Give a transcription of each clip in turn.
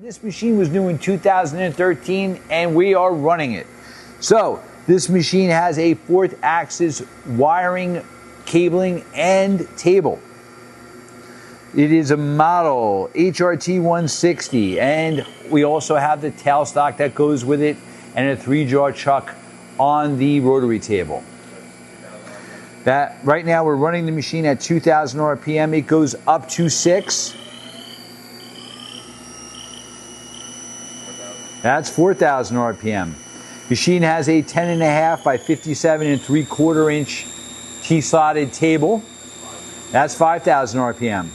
This machine was new in 2013 and we are running it. So this machine has a 4th axis wiring, cabling, and table. It is a model HRT 160, and we also have the tailstock that goes with it and a 3-jaw chuck on the rotary table. That right now we're running the machine at 2,000 RPM. It goes up to 6. That's 4,000 RPM. Machine has a 10.5 by 57 3/4 inch T-slotted table. That's 5,000 RPM.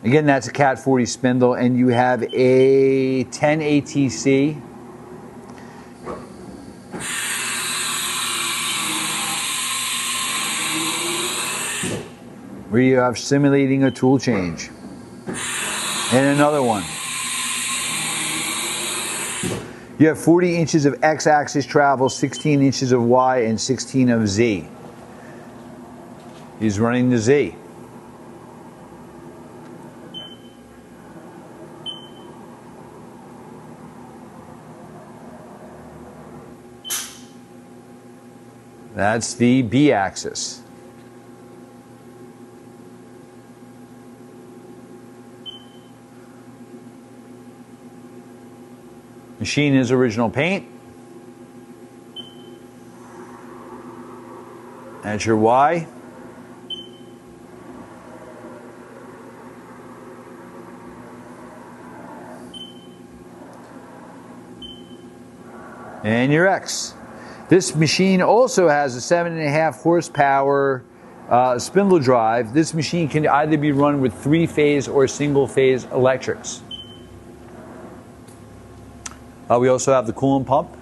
Again, that's a Cat 40 spindle, and you have a 10 ATC. Where you have simulating a tool change. And another one. You have 40 inches of X-axis travel, 16 inches of Y, and 16 of Z. He's running the Z. That's the B-axis. Machine is original paint. That's your Y. And your X. This machine also has a 7.5 horsepower spindle drive. This machine can either be run with 3-phase or single-phase electrics. We also have the coolant pump.